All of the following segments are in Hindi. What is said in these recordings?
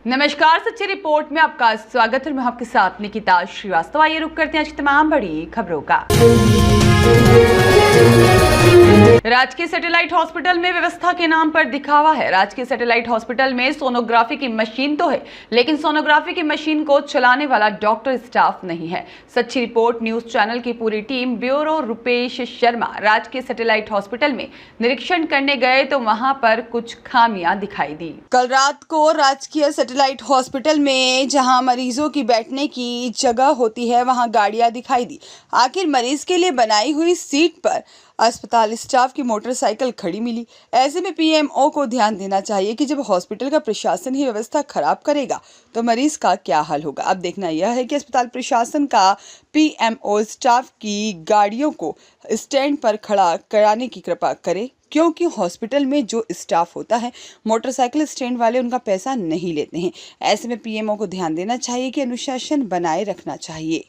नमस्कार, सच्ची रिपोर्ट में आपका स्वागत है। मैं आपके साथ निकिता श्रीवास्तव। आइए रुक करते हैं आज की तमाम बड़ी खबरों का। राजकीय सैटेलाइट हॉस्पिटल में व्यवस्था के नाम पर दिखावा है। राजकीय सैटेलाइट हॉस्पिटल में सोनोग्राफी की मशीन तो है, लेकिन सोनोग्राफी की मशीन को चलाने वाला डॉक्टर स्टाफ नहीं है। सच्ची रिपोर्ट न्यूज चैनल की पूरी टीम ब्यूरो रुपेश शर्मा राजकीय सैटेलाइट हॉस्पिटल में निरीक्षण करने गए तो वहां पर कुछ खामियां दिखाई दी। कल रात को राजकीय सैटेलाइट हॉस्पिटल में जहां मरीजों की बैठने की जगह होती है, वहां गाड़ियां दिखाई दी। आखिर मरीज के लिए बनाई हुई सीट पर अस्पताल स्टाफ की मोटरसाइकिल खड़ी मिली। ऐसे में पीएमओ को ध्यान देना चाहिए कि जब हॉस्पिटल का प्रशासन ही व्यवस्था खराब करेगा तो मरीज का क्या हाल होगा। अब देखना यह है कि अस्पताल प्रशासन का पीएमओ स्टाफ की गाड़ियों को स्टैंड पर खड़ा कराने की कृपा करे, क्योंकि हॉस्पिटल में जो स्टाफ होता है मोटरसाइकिल स्टैंड वाले उनका पैसा नहीं लेते हैं। ऐसे में पीएमओ को ध्यान देना चाहिए कि अनुशासन बनाए रखना चाहिए।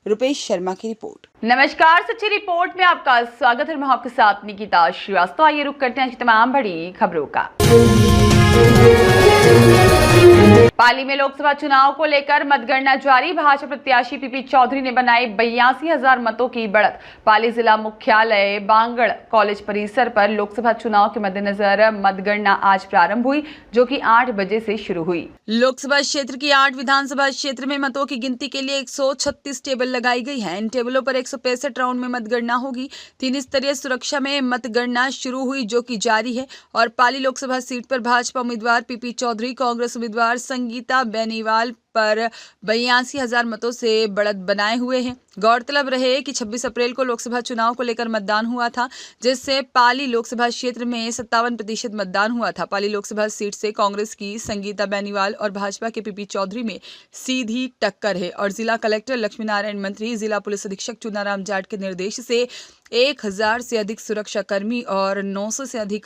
रुपेश शर्मा की रिपोर्ट। नमस्कार, सच्ची रिपोर्ट में आपका स्वागत है। मैं आपके साथ निकिता श्रीवास्तव। आइए रुक करते हैं आज की तमाम बड़ी खबरों का। पाली में लोकसभा चुनाव को लेकर मतगणना जारी। भाजपा प्रत्याशी पीपी चौधरी ने बनाई 82,000 मतों की बढ़त। पाली जिला मुख्यालय बांगड़ कॉलेज परिसर पर लोकसभा चुनाव के मद्देनजर मतगणना आज प्रारंभ हुई, जो कि 8 बजे से शुरू हुई। लोकसभा क्षेत्र की 8 विधानसभा क्षेत्र में मतों की गिनती के लिए 136 टेबल लगाई गई है। इन टेबलों पर 165 राउंड में मतगणना होगी। 3 स्तरीय सुरक्षा में मतगणना शुरू हुई, जो कि जारी है। और पाली लोकसभा सीट पर भाजपा उम्मीदवार पीपी चौधरी, कांग्रेस उम्मीदवार संगीता बेनीवाल पर 82,000 मतों से बढ़त बनाए हुए हैं। गौरतलब रहे कि 26 अप्रैल को लोकसभा चुनाव को लेकर मतदान हुआ था, जिससे पाली लोकसभा क्षेत्र में 57% मतदान हुआ था। पाली लोकसभा सीट से कांग्रेस की संगीता बेनीवाल और भाजपा के पीपी चौधरी में सीधी टक्कर है। और जिला कलेक्टर लक्ष्मी नारायण मंत्री, जिला पुलिस अधीक्षक चुनाराम जाट के निर्देश से 1000 से अधिक सुरक्षा कर्मी और 900 से अधिक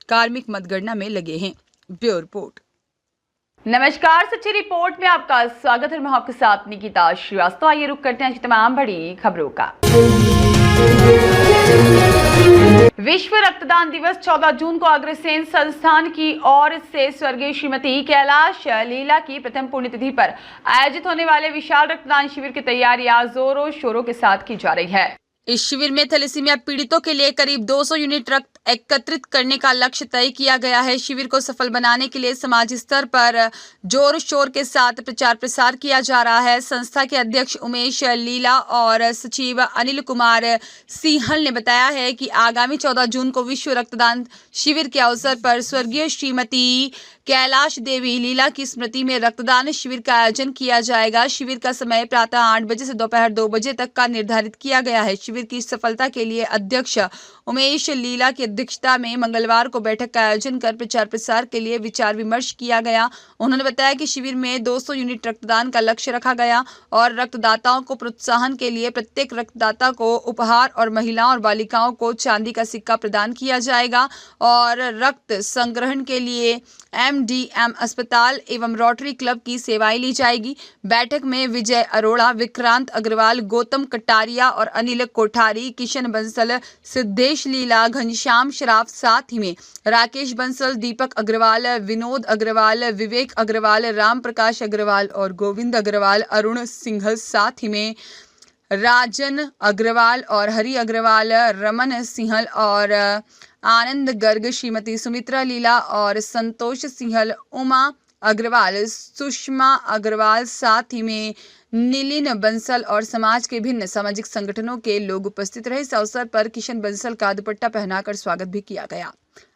कार्मिक मतगणना में लगे हैं। Bureau report. नमस्कार, सच्ची रिपोर्ट में आपका स्वागत है। मैं आपके साथ निकिता श्रीवास्तव। आइए रुक करते हैं आज की तमाम बड़ी खबरों का। विश्व रक्तदान दिवस 14 जून को अग्रसेन संस्थान की ओर से स्वर्गीय श्रीमती कैलाश लीला की प्रथम पुण्यतिथि पर आयोजित होने वाले विशाल रक्तदान शिविर की तैयारियां जोरों शोरों के साथ की जा रही है। इस शिविर में थैलेसीमिया पीड़ितों के लिए करीब 200 यूनिट रक्त एकत्रित करने का लक्ष्य तय किया गया है। शिविर को सफल बनाने के लिए समाज स्तर पर जोर शोर के साथ प्रचार प्रसार किया जा रहा है। संस्था के अध्यक्ष उमेश लीला और सचिव अनिल कुमार सिंहल ने बताया है कि आगामी 14 जून को विश्व रक्तदान शिविर के अवसर पर स्वर्गीय श्रीमती कैलाश देवी लीला की स्मृति में रक्तदान शिविर का आयोजन किया जाएगा। शिविर का समय प्रातः 8 बजे से दोपहर 2 बजे तक का निर्धारित किया गया है। शिविर की सफलता के लिए अध्यक्ष उमेश लीला की अध्यक्षता में मंगलवार को बैठक का आयोजन कर प्रचार प्रसार के लिए विचार विमर्श किया गया। उन्होंने बताया कि शिविर में 200 यूनिट रक्तदान का लक्ष्य रखा गया और रक्तदाताओं को प्रोत्साहन के लिए प्रत्येक रक्तदाता को उपहार और महिलाओं और बालिकाओं को चांदी का सिक्का प्रदान किया जाएगा। और रक्त संग्रहण के लिए एमडीएम अस्पताल एवं रोटरी क्लब की सेवाएं ली जाएगी। बैठक में विजय अरोड़ा, विक्रांत अग्रवाल, गौतम कटारिया और अनिल कोठारी, किशन बंसल, सिद्धेश लीला, घनश्याम शराफ, साथ ही में राकेश बंसल, दीपक अग्रवाल, विनोद अग्रवाल, विवेक अग्रवाल, राम प्रकाश अग्रवाल और गोविंद अग्रवाल, अरुण सिंघल, साथ ही में राजन अग्रवाल और हरि अग्रवाल, रमन सिंहल और आनंद गर्ग, श्रीमती सुमित्रा लीला और संतोष सिंहल, उमा अग्रवाल, सुषमा अग्रवाल, साथ ही में नीलिन बंसल और समाज के भिन्न सामाजिक संगठनों के लोग उपस्थित रहे। इस अवसर पर किशन बंसल का दुपट्टा पहनाकर स्वागत भी किया गया।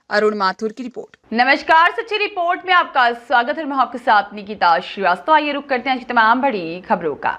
अरुण माथुर की रिपोर्ट। नमस्कार, सच्ची रिपोर्ट में आपका स्वागत है। मैं आपके साथ निकिता श्रीवास्तव। आइए रुक करते हैं आज की तमाम बड़ी खबरों का।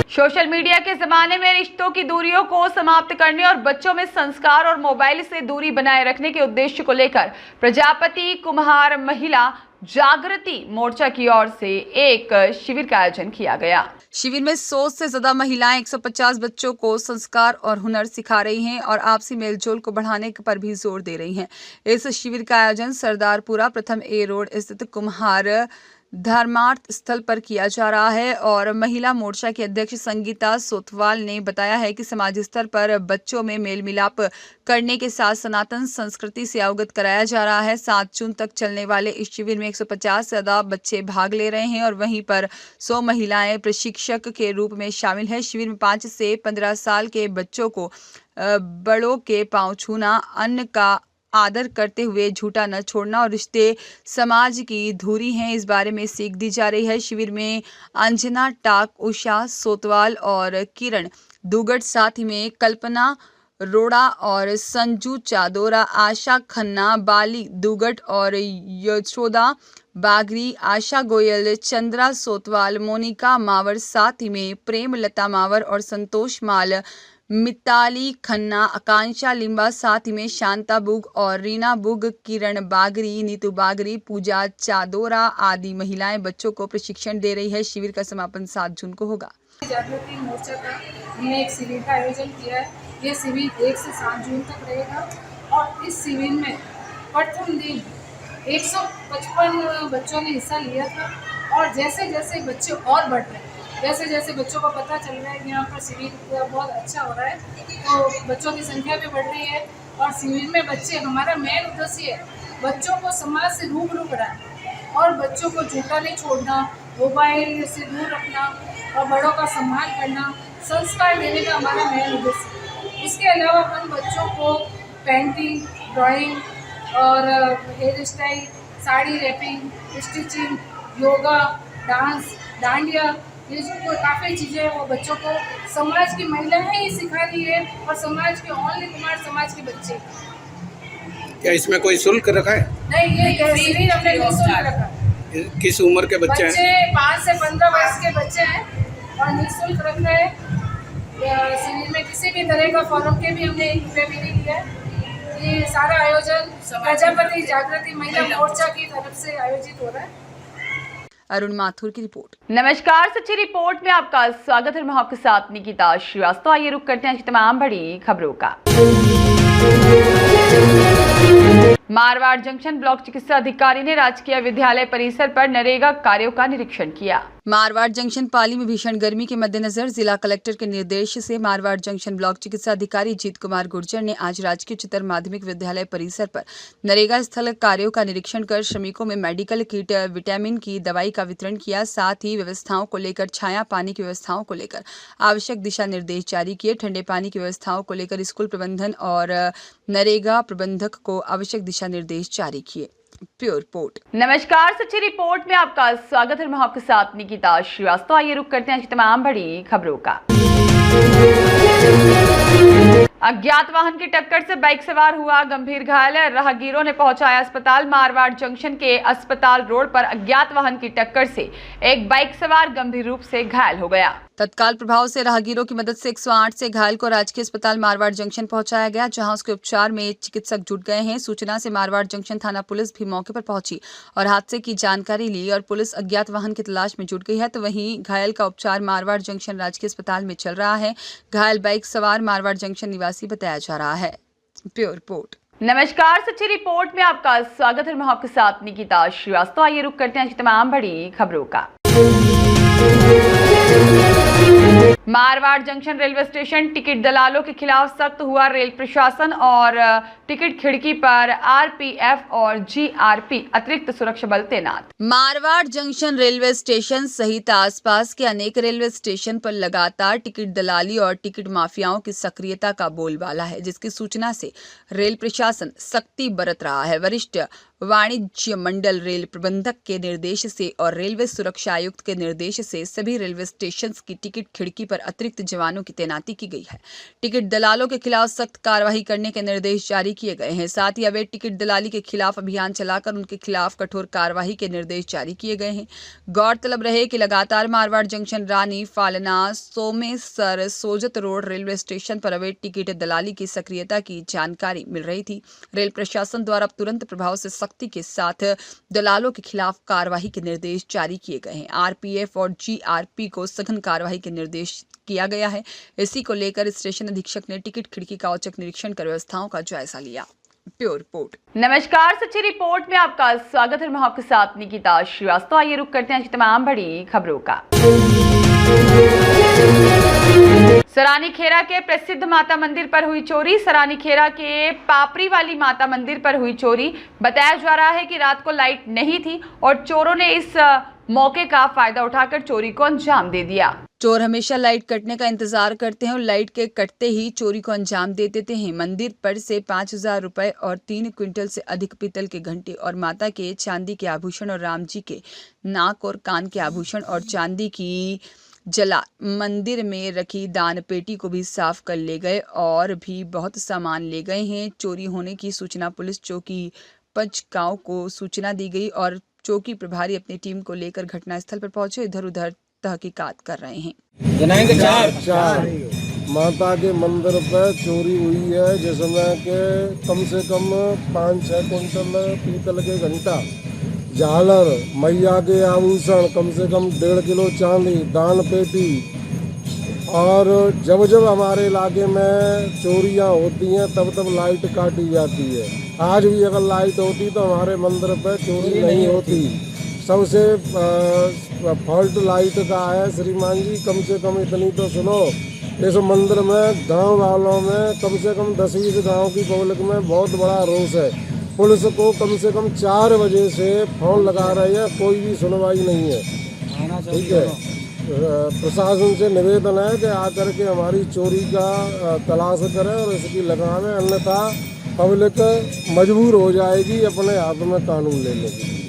सोशल मीडिया के जमाने में रिश्तों की दूरियों को समाप्त करने और बच्चों में संस्कार और मोबाइल से दूरी बनाए रखने के उद्देश्य को लेकर प्रजापति कुम्हार महिला जागृति मोर्चा की ओर से एक शिविर का आयोजन किया गया। शिविर में 100 से ज्यादा महिलाएं 150 बच्चों को संस्कार और हुनर सिखा रही हैं और आपसी मेलजोल को बढ़ाने पर भी जोर दे रही हैं। इस शिविर का आयोजन सरदारपुरा प्रथम ए रोड स्थित कुम्हार धर्मार्थ स्थल पर किया जा रहा है। और महिला मोर्चा की अध्यक्ष संगीता सोथवाल ने बताया है कि समाज स्तर पर बच्चों में मेल मिलाप करने के साथ सनातन संस्कृति से अवगत कराया जा रहा है। 7 जून तक चलने वाले इस शिविर में 150 से ज्यादा बच्चे भाग ले रहे हैं और वहीं पर 100 महिलाएं प्रशिक्षक के रूप में शामिल है। शिविर में 5 से 15 साल के बच्चों को बड़ों के पांव छूना, अन्न का आदर करते हुए झूठा न छोड़ना और रिश्ते समाज की धुरी हैं, इस बारे में सीख दी जा रही है। शिविर में अंजना टाक, उषा सोतवाल और किरण दुगट, साथ ही में कल्पना रोड़ा और संजू चादोरा, आशा खन्ना, बाली दुगट और यशोदा बागरी, आशा गोयल, चंद्रा सोतवाल, मोनिका मावर, साथ ही में प्रेम लता मावर और संतोष माल, मिताली खन्ना, आकांक्षा लिम्बा, साथ ही में शांता बुग और रीना बुग, किरण बागरी, नीतू बागरी, पूजा चादोरा आदि महिलाएं बच्चों को प्रशिक्षण दे रही है। शिविर का समापन 7 जून को होगा। जागृति मोर्चा का हमने एक शिविर का आयोजन किया है। ये शिविर 1 से 7 जून तक रहेगा और इस शिविर में प्रथम दिन 155 बच्चों ने हिस्सा लिया था और जैसे जैसे बच्चे और बढ़ रहे हैं, जैसे जैसे बच्चों को पता चल रहा है कि यहाँ पर शिविर बहुत अच्छा हो रहा है, तो बच्चों की संख्या भी बढ़ रही है। और शिविर में बच्चे, हमारा मेन उद्देश्य है बच्चों को समाज से रूबरू कराना और बच्चों को झूठा नहीं छोड़ना, मोबाइल से दूर रखना और बड़ों का सम्मान करना, संस्कार देने का हमारा मेन उद्देश्य है। इसके अलावा हम बच्चों को पेंटिंग, ड्राइंग और hair style, sari wrapping, stitching, yoga, dance, dandiya, ये जो काफ़ी चीज़ें वो बच्चों को समाज की महिलाएं ही सिखा रही है और समाज के ओनली कुमार समाज के बच्चे। क्या इसमें कोई शुल्क रखा है? नहीं, ये शिविर हमने निःशुल्क रखा है। किस उम्र के बच्चे हैं? 5 से 15 वर्ष के बच्चे हैं और निःशुल्क रख रहे हैं। शिविर में किसी भी तरह का फॉर्म के भी हमने 1 रुपये भी नहीं लिया है। ये सारा आयोजन प्रजापति जागृति महिला मोर्चा की तरफ से आयोजित हो रहा है। अरुण माथुर की रिपोर्ट। नमस्कार, सच्ची रिपोर्ट में आपका स्वागत है। मैं आपके साथ निकिता श्रीवास्तव। आइए रुक करते हैं आज की तमाम बड़ी खबरों का। मारवाड़ जंक्शन ब्लॉक चिकित्सा अधिकारी ने राजकीय विद्यालय परिसर पर नरेगा कार्यों का निरीक्षण किया। मारवाड़ जंक्शन पाली में भीषण गर्मी के मद्देनजर जिला कलेक्टर के निर्देश से मारवाड़ जंक्शन ब्लॉक चिकित्सा अधिकारी जीत कुमार गुर्जर ने आज राजकीय उच्चतर माध्यमिक विद्यालय परिसर पर नरेगा स्थल कार्यों का निरीक्षण कर श्रमिकों में मेडिकल किट, विटामिन की दवाई का वितरण किया। साथ ही व्यवस्थाओं को लेकर, छाया पानी की व्यवस्थाओं को लेकर आवश्यक दिशा निर्देश जारी किए। ठंडे पानी की व्यवस्थाओं को लेकर स्कूल प्रबंधन और नरेगा प्रबंधक को आवश्यक दिशा निर्देश जारी किए। Pure report. नमस्कार, सच्ची रिपोर्ट में आपका स्वागत है। मैं आपके साथ निकिता श्रीवास्तव। आइए रुक करते हैं आज की तमाम बड़ी खबरों का। अज्ञात वाहन की टक्कर से बाइक सवार हुआ गंभीर घायल, राहगीरों ने पहुंचाया अस्पताल। मारवाड़ जंक्शन के अस्पताल रोड पर अज्ञात वाहन की टक्कर से एक बाइक सवार गंभीर रूप से घायल हो गया। तत्काल प्रभाव से राहगीरों की मदद से 108 से घायल को राजकीय अस्पताल मारवाड़ जंक्शन पहुंचाया गया, जहां उसके उपचार में चिकित्सक जुट गए हैं। सूचना से मारवाड़ जंक्शन थाना पुलिस भी मौके पर पहुंची और हादसे की जानकारी ली और पुलिस अज्ञात वाहन की तलाश में जुट गई है। तो वहीं घायल का उपचार मारवाड़ जंक्शन राजकीय अस्पताल में चल रहा है। घायल बाइक सवार मारवाड़ जंक्शन निवासी बताया जा रहा है। Pure report. नमस्कार, सच्ची रिपोर्ट में आपका स्वागत है। मैं आपके साथ निकिता श्रीवास्तव। आइए रुक करते हैं आज की तमाम बड़ी खबरों का। Marwar junction railway station ticket दलालों के खिलाफ सख्त हुआ रेल प्रशासन और टिकट खिड़की पर आरपीएफ और जीआरपी अतिरिक्त सुरक्षा बल तैनात। मारवाड़ जंक्शन रेलवे स्टेशन सहित आसपास के अनेक रेलवे स्टेशन पर लगातार टिकट दलाली और टिकट माफियाओं की सक्रियता का बोलबाला है, जिसकी सूचना से रेल प्रशासन सख्ती बरत रहा है। वरिष्ठ वाणिज्य मंडल रेल प्रबंधक के निर्देश से और रेलवे सुरक्षा आयुक्त के निर्देश से सभी रेलवे स्टेशन की टिकट खिड़की पर अतिरिक्त जवानों की तैनाती की गई है। टिकट दलालों के खिलाफ सख्त कार्रवाई करने के निर्देश जारी किए गए हैं। साथ ही अवैध टिकट दलाली के खिलाफ अभियान चलाकर उनके खिलाफ कठोर कार्रवाई के निर्देश जारी किए गए हैं। गौरतलब रहे कि लगातार Marwar junction, Rani, Falna, Somesar, Sojat road railway station पर अवैध टिकट दलाली की सक्रियता की जानकारी मिल रही थी। रेल प्रशासन द्वारा तुरंत प्रभाव से सख्ती के साथ दलालों के खिलाफ कार्रवाई के निर्देश जारी किए गए हैं। आरपीएफ और जीआरपी को सघन कार्रवाई के निर्देश किया गया है। इसी को लेकर स्टेशन अधीक्षक ने टिकट खिड़की का औचक निरीक्षण कर व्यवस्थाओं का जायजा लिया। Bureau report. नमस्कार, सच्ची रिपोर्ट में आपका स्वागत है। मैं आपके साथ निकिता श्रीवास्तव। आइए रुक करते हैं आज की तमाम बड़ी खबरों का। सरानीखेड़ा के प्रसिद्ध माता मंदिर पर हुई चोरी। सरानीखेड़ा के पापड़ी वाली माता मंदिर पर हुई चोरी। बताया जा रहा है कि रात को लाइट नहीं थी और चोरों ने इस मौके का फायदा उठाकर चोरी को अंजाम दे दिया। चोर हमेशा लाइट कटने का इंतजार करते हैं और लाइट के कटते ही चोरी को अंजाम दे देते हैं। मंदिर पर से 5,000 रुपए और 3 क्विंटल से अधिक पीतल के घंटे और माता के चांदी के आभूषण और राम जी के नाक और कान के आभूषण और चांदी की जला मंदिर में रखी दान पेटी को भी साफ कर ले गए और भी बहुत सामान ले गए हैं। चोरी होने की सूचना पुलिस चौकी पंचगांव को सूचना दी गई और चौकी प्रभारी अपनी टीम को लेकर घटनास्थल पर पहुंचे, इधर उधर तहकीकात कर रहे हैं। चार माता के मंदिर पर चोरी हुई है, जिसमें के कम से कम 5-6 कुंटल पीतल के घंटा, झालर, मैया के आभूषण, कम से कम 1.5 किलो चांदी, दान पेटी। और जब जब हमारे इलाके में चोरियां होती हैं तब लाइट काटी जाती है। आज भी अगर लाइट होती तो हमारे मंदिर पर चोरी नहीं होती। सबसे फॉल्ट लाइट का है श्रीमान जी। कम से कम इतनी तो सुनो, इस मंदिर में गांव वालों में कम से कम 10-20 गांव की पब्लिक में बहुत बड़ा रोष है। पुलिस को कम से कम 4 बजे से फोन लगा रहे हैं, कोई भी सुनवाई नहीं है। ठीक है, प्रशासन से निवेदन है कि आकर के हमारी चोरी का तलाश करें और इसकी लगामें, अन्यथा पब्लिक मजबूर हो जाएगी अपने हाथ में कानून लेने के लिए।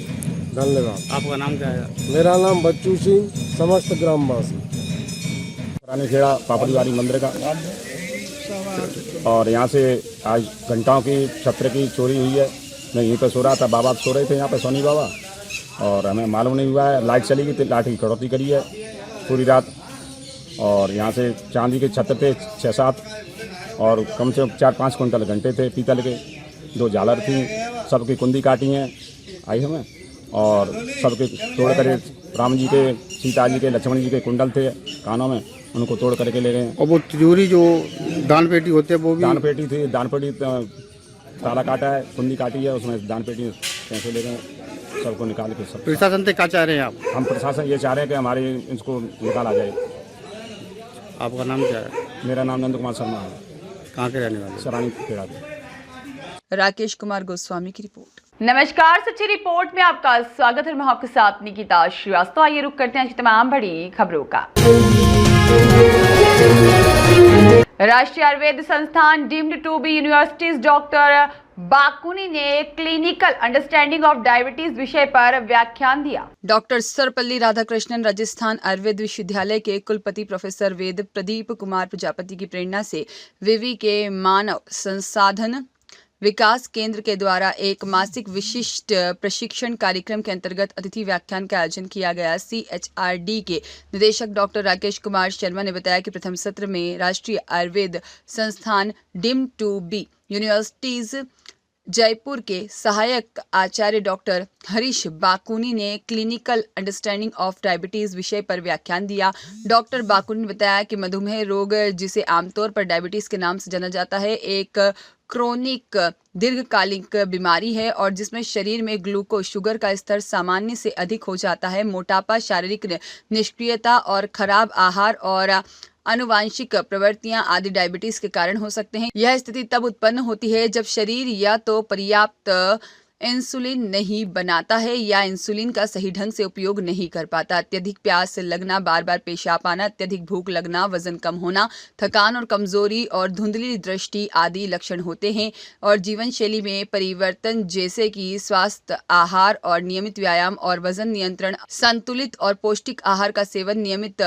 धन्यवाद। आपका नाम क्या है? मेरा नाम बच्चू सिंह, समस्त ग्रामवासी। सरानीखेड़ा पापड़ी वाली मंदिर का, और यहाँ से आज घंटाओं की छत्र की चोरी हुई है। मैं यहीं पर सो रहा था, बाबा सो रहे थे यहाँ पर, सोनी बाबा, और हमें मालूम नहीं हुआ है। लाइट चली गई तो लाइट की कटौती करी है पूरी रात। और यहाँ से चांदी के छत्र थे 6-7 और कम से कम 4-5 कुंटल घंटे थे पीतल के, 2 झालर थी, सबकी कुंदी काटी हैं आई हमें, और सबके तोड़ कर राम जी के, सीता जी के, लक्ष्मण जी के कुंडल थे कानों में, उनको तोड़ करके ले गए। और वो तिजोरी जो दान पेटी होते हैं वो भी दान पेटी थी, दान पेटी ताला काटा है, कुंदी काटी है, उसमें दान पेटी पैसे ले गए, सबको निकाल के सब। प्रशासन से क्या चाह रहे हैं आप? हम प्रशासन ये चाह रहे हैं कि हमारे इसको निकाला जाए। आपका नाम क्या है? मेरा नाम नंद कुमार शर्मा है। कहाँ के रहने वाले? सरानीखेड़ा के। राकेश कुमार गोस्वामी की रिपोर्ट। नमस्कार, सच्ची रिपोर्ट में आपका स्वागत है। मैं आपके साथ निकिता श्रीवास्तव। आइए रुक करते हैं आज की तमाम बड़ी खबरों का। Rashtriya Ayurveda Sansthan deemed to be universities doctor Bakuni ने क्लिनिकल अंडरस्टैंडिंग ऑफ डायबिटीज विषय पर व्याख्यान दिया। डॉक्टर सर्वपल्ली राधाकृष्णन राजस्थान आयुर्वेद विश्वविद्यालय के कुलपति प्रोफेसर वेद प्रदीप कुमार प्रजापति की प्रेरणा से विवि के मानव संसाधन विकास केंद्र के द्वारा एक मासिक विशिष्ट प्रशिक्षण कार्यक्रम के अंतर्गत अतिथि व्याख्यान का आयोजन किया गया। CHRD के निदेशक डॉक्टर राकेश कुमार शर्मा ने बताया कि प्रथम सत्र में Rashtriya Ayurveda Sansthan deemed to be universities Jaipur के सहायक आचार्य डॉक्टर हरीश बाकुनी ने क्लिनिकल अंडरस्टैंडिंग ऑफ डायबिटीज विषय पर व्याख्यान दिया। डॉक्टर बाकुनी ने बताया कि मधुमेह रोग, जिसे आमतौर पर डायबिटीज के नाम से जाना जाता है, एक क्रोनिक दीर्घकालिक बीमारी है और जिसमें शरीर में ग्लूकोज शुगर का स्तर सामान्य से अधिक हो जाता है। मोटापा, शारीरिक निष्क्रियता और खराब आहार और आनुवांशिक प्रवृत्तियां आदि डायबिटीज के कारण हो सकते हैं। यह स्थिति तब उत्पन्न होती है जब शरीर या तो पर्याप्त इंसुलिन नहीं बनाता है या इंसुलिन का सही ढंग से उपयोग नहीं कर पाता। अत्यधिक प्यास लगना, बार बार पेशाब आना, अत्यधिक भूख लगना, वजन कम होना, थकान और कमजोरी और धुंधली दृष्टि आदि लक्षण होते हैं। और जीवन शैली में परिवर्तन जैसे कि स्वास्थ्य आहार और नियमित व्यायाम और वजन नियंत्रण, संतुलित और पौष्टिक आहार का सेवन, नियमित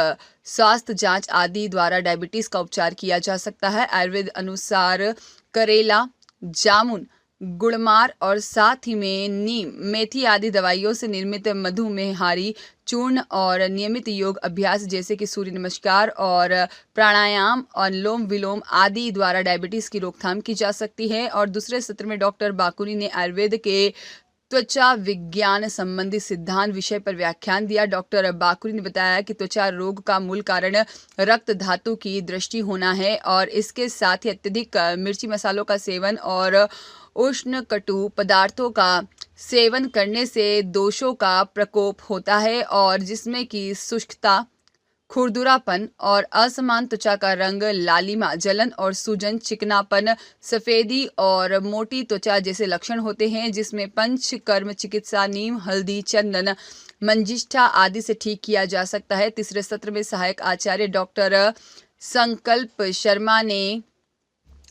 स्वास्थ्य जांच आदि द्वारा डायबिटीज का उपचार किया जा सकता है। आयुर्वेद अनुसार करेला, जामुन, गुड़मार और साथ ही में नीम, मेथी आदि दवाइयों से निर्मित मधुमेहारी चूर्ण और नियमित योग अभ्यास जैसे कि सूर्य नमस्कार और प्राणायाम और अनुलोम विलोम आदि द्वारा डायबिटीज की रोकथाम की जा सकती है। और दूसरे सत्र में डॉक्टर बाकुनी ने आयुर्वेद के त्वचा विज्ञान संबंधी सिद्धांत विषय पर व्याख्यान दिया। डॉक्टर बाकुनी ने बताया कि त्वचा रोग का मूल कारण रक्त धातु की दृष्टि होना है और इसके साथ ही अत्यधिक मिर्ची मसालों का सेवन और उष्ण कटु पदार्थों का सेवन करने से दोषों का प्रकोप होता है और जिसमें कि शुष्कता, खुरदुरापन और असमान त्वचा का रंग, लालिमा, जलन और सूजन, चिकनापन, सफेदी और मोटी त्वचा जैसे लक्षण होते हैं, जिसमें पंचकर्म चिकित्सा, नीम, हल्दी, चंदन, मंजिष्ठा आदि से ठीक किया जा सकता है। तीसरे सत्र में सहायक आचार्य डॉक्टर संकल्प शर्मा ने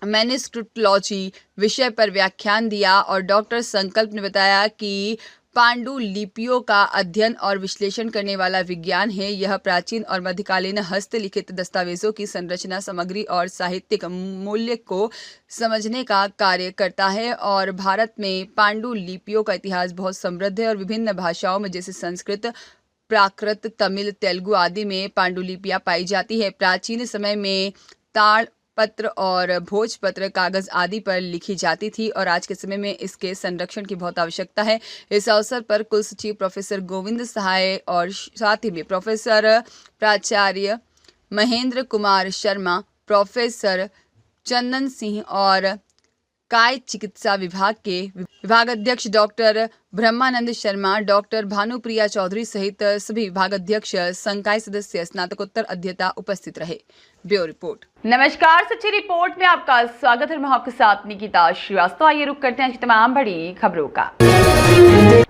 मैन्युस्क्रिप्टोलॉजी विषय पर व्याख्यान दिया और डॉक्टर संकल्प ने बताया कि पांडुलिपियों का अध्ययन और विश्लेषण करने वाला विज्ञान है। यह प्राचीन और मध्यकालीन हस्तलिखित दस्तावेजों की संरचना, सामग्री और साहित्यिक मूल्य को समझने का कार्य करता है और भारत में पांडुलिपियों का इतिहास बहुत समृद्ध है और विभिन्न भाषाओं में जैसे संस्कृत, प्राकृत, तमिल, तेलुगु आदि में पांडुलिपियां पाई जाती है। प्राचीन समय में ताड़ पत्र और भोजपत्र कागज आदि पर लिखी जाती थी और आज के समय में इसके संरक्षण की बहुत आवश्यकता है। इस अवसर पर कुल सचिव प्रोफेसर गोविंद सहाय और साथ ही में प्रोफेसर प्राचार्य महेंद्र कुमार शर्मा, प्रोफेसर चंदन सिंह और काय चिकित्सा विभाग के विभागाध्यक्ष डॉक्टर ब्रह्मानंद शर्मा, डॉक्टर भानुप्रिया चौधरी सहित सभी विभागाध्यक्ष, संकाय सदस्य, स्नातकोत्तर अध्येता उपस्थित रहे। Bureau report. नमस्कार, सच्ची रिपोर्ट में आपका स्वागत है। मैं आपके साथ निकिता श्रीवास्तव। आइए रुक करते हैं आज की तमाम बड़ी खबरों का।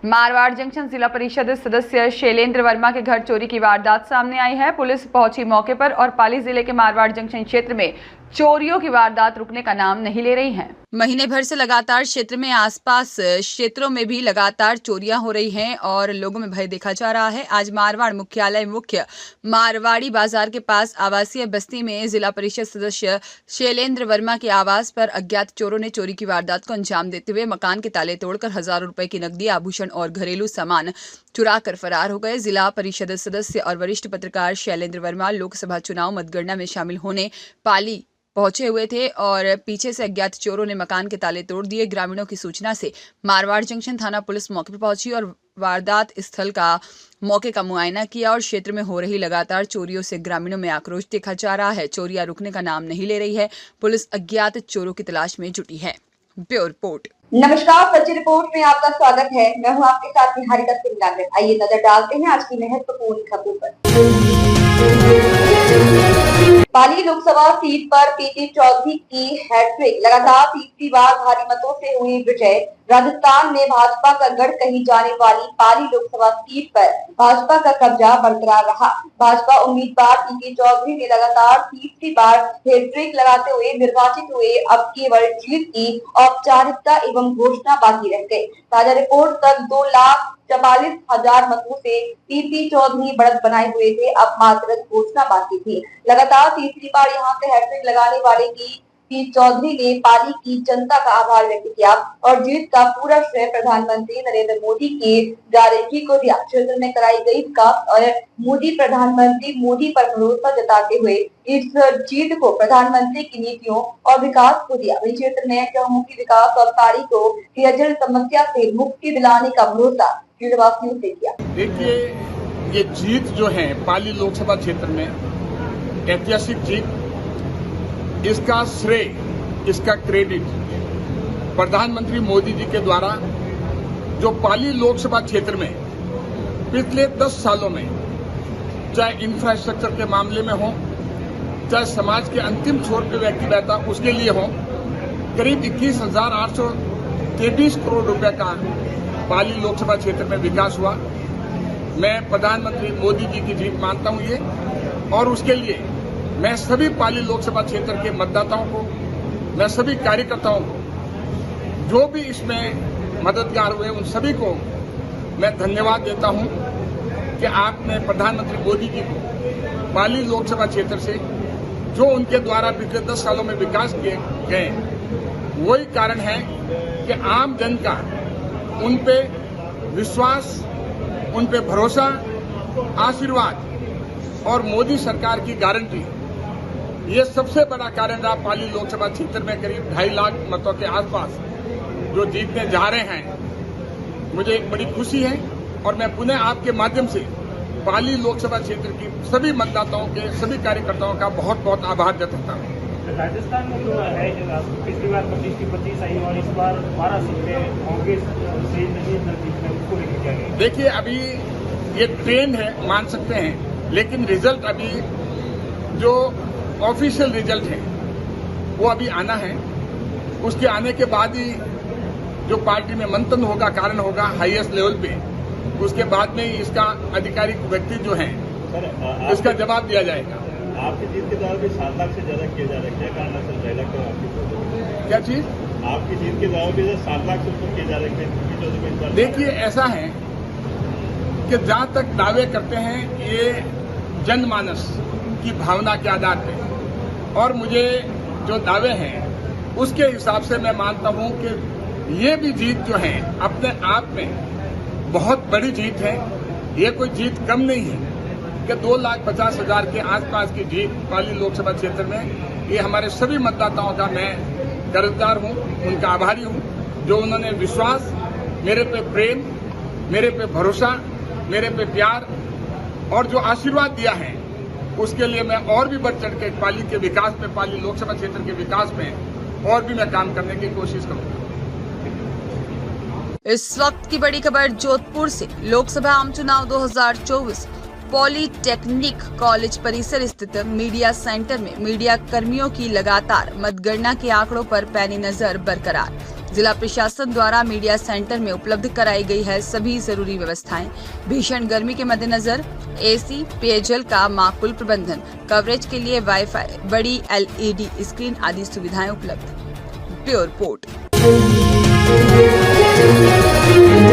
मारवाड़ जंक्शन जिला परिषद सदस्य शैलेंद्र वर्मा के घर चोरी की वारदात सामने आई है। पुलिस पहुंची मौके पर और पाली जिले के मारवाड़ जंक्शन क्षेत्र में चोरियों की वारदात रुकने का नाम नहीं ले रही है। महीने भर से लगातार क्षेत्र में आसपास क्षेत्रों में भी लगातार चोरियां हो रही हैं और लोगों में भय देखा जा रहा है। आज मारवाड़ मुख्यालय मुख्य मारवाड़ी बाजार के पास आवासीय बस्ती में जिला परिषद सदस्य शैलेंद्र वर्मा के आवास पर अज्ञात चोरों ने चोरी की वारदात को अंजाम देते हुए मकान के ताले तोड़कर हजारों रुपए की नकदी, आभूषण और घरेलू सामान चुरा कर फरार हो गए। जिला परिषद सदस्य और वरिष्ठ पत्रकार शैलेंद्र वर्मा लोकसभा चुनाव मतगणना में शामिल होने पाली पहुंचे हुए थे और पीछे से अज्ञात चोरों ने मकान के ताले तोड़ दिए। ग्रामीणों की सूचना से मारवाड़ जंक्शन थाना पुलिस मौके पर पहुंची और वारदात स्थल का मौके का मुआयना किया और क्षेत्र में हो रही लगातार चोरियों से ग्रामीणों में आक्रोश देखा जा रहा है। चोरियां रुकने का नाम नहीं ले रही है। पुलिस अज्ञात चोरों की तलाश में जुटी है। Bureau report. नमस्कार, सच्ची रिपोर्ट में आपका स्वागत है। मैं हूं आपके साथ निहारिका सिंह नागर। आइए नजर डालते हैं आज की महत्वपूर्ण खबरों पर। पाली लोकसभा सीट पर पीटी चौधरी की हैट्रिक, लगातार तीसरी बार भारी मतों से हुई विजय। राजस्थान में भाजपा का गढ़ कही जाने वाली पाली लोकसभा सीट पर भाजपा का कब्जा बरकरार रहा। भाजपा उम्मीदवार पीटी चौधरी ने लगातार तीसरी बार हैट्रिक लगाते हुए निर्वाचित हुए। अब केवल जीत की औपचारिकता एवं घोषणा बाकी रह गई। ताजा रिपोर्ट तक 2,44,000 मतों से पीटी चौधरी बढ़त बनाए हुए थे। अब मात्र घोषणा बाकी थी। लगातार तीसरी बार यहां से हैट्रिक लगाने वाले पीटी चौधरी ने पाली की जनता का आभार व्यक्त किया और जीत का पूरा श्रेय प्रधानमंत्री नरेंद्र मोदी की गारंटी को दिया। क्षेत्र में कराई गई विकास और प्रधानमंत्री मोदी पर भरोसा जताते हुए इस जीत को प्रधानमंत्री की नीतियों और विकास को दिया। वही क्षेत्र में चहुमुखी विकास और पाली को पेयजल समस्या से मुक्ति दिलाने का भरोसा क्षेत्रवासियों से किया। देखिए, ये जीत जो है पाली लोकसभा क्षेत्र में ऐतिहासिक जीत, इसका श्रेय, इसका क्रेडिट प्रधानमंत्री मोदी जी के द्वारा जो पाली लोकसभा क्षेत्र में पिछले 10 सालों में चाहे इंफ्रास्ट्रक्चर के मामले में हो, चाहे समाज के अंतिम छोर पे व्यक्ति रहता उसके लिए हो, करीब 21,823 करोड़ रुपए का पाली लोकसभा क्षेत्र में विकास हुआ। मैं प्रधानमंत्री मोदी जी की जीत मानता हूं ये, और उसके लिए मैं सभी पाली लोकसभा क्षेत्र के मतदाताओं को, मैं सभी कार्यकर्ताओं को, जो भी इसमें मददगार हुए, उन सभी को मैं धन्यवाद देता हूं कि आपने प्रधानमंत्री मोदी जी को पाली लोकसभा क्षेत्र से जो उनके द्वारा पिछले 10 सालों में विकास किए गए, वही कारण है कि आम जन का उन पे विश्वास, उन पे भरोसा, आशीर्वाद और मोदी सरकार की गारंटी, ये सबसे बड़ा कारण रहा पाली लोकसभा क्षेत्र में करीब 2.5 लाख मतों के आसपास जो जीतने जा रहे हैं। मुझे एक बड़ी खुशी है और मैं पुनः आपके माध्यम से पाली लोकसभा क्षेत्र की सभी मतदाताओं के, सभी कार्यकर्ताओं का बहुत बहुत आभार जताता हूं। राजस्थान में तो है पिछली बार 25 आई और इस बार 12 सीटें कांग्रेस से नजदीक में, उसको लेकर क्या है? देखिए, अभी ये ट्रेंड है, मान सकते हैं, लेकिन रिजल्ट अभी जो ऑफिशियल रिजल्ट है वो अभी आना है। उसके आने के बाद ही जो पार्टी में मंथन होगा, कारण होगा हाईएस्ट लेवल पे, उसके बाद में ही इसका आधिकारिक व्यक्ति जो है इसका जवाब दिया जाएगा। आपकी जीत के दावे 7 लाख से ज्यादा किया जा रहा है, क्या कारण है? क्या चीज? आपकी जीत के दावे भी 7 लाख से ऊपर किए जा रहे हैं। देखिए, ऐसा है कि जहां तक दावे करते हैं ये जनमानस की भावना के आधार पे, और मुझे जो दावे हैं उसके हिसाब से मैं मानता हूं कि ये भी जीत जो है अपने आप में बहुत बड़ी जीत है। ये कोई जीत कम नहीं है कि 2,50,000 के आसपास की जीत पाली लोकसभा क्षेत्र में, ये हमारे सभी मतदाताओं का मैं कर्जदार हूं, उनका आभारी हूं, जो उन्होंने विश्वास, मेरे पे प्रेम, मेरे पे भरोसा, मेरे पे प्यार और जो आशीर्वाद दिया है, उसके लिए मैं और भी बढ़ चढ़ के पाली के विकास में, पाली लोकसभा क्षेत्र के विकास में और भी मैं काम करने की कोशिश करूंगा। इस वक्त की बड़ी खबर जोधपुर से। लोकसभा आम चुनाव 2024 पॉलीटेक्निक कॉलेज परिसर स्थित मीडिया सेंटर में मीडिया कर्मियों की लगातार मतगणना के आंकड़ों पर पैनी नजर बरकरार। जिला प्रशासन द्वारा मीडिया सेंटर में उपलब्ध कराई गई है सभी जरूरी व्यवस्थाएं। भीषण गर्मी के मद्देनजर एसी, पेयजल का माकूल प्रबंधन, कवरेज के लिए वाईफाई, बड़ी LED स्क्रीन आदि सुविधाएं उपलब्ध। Bureau report.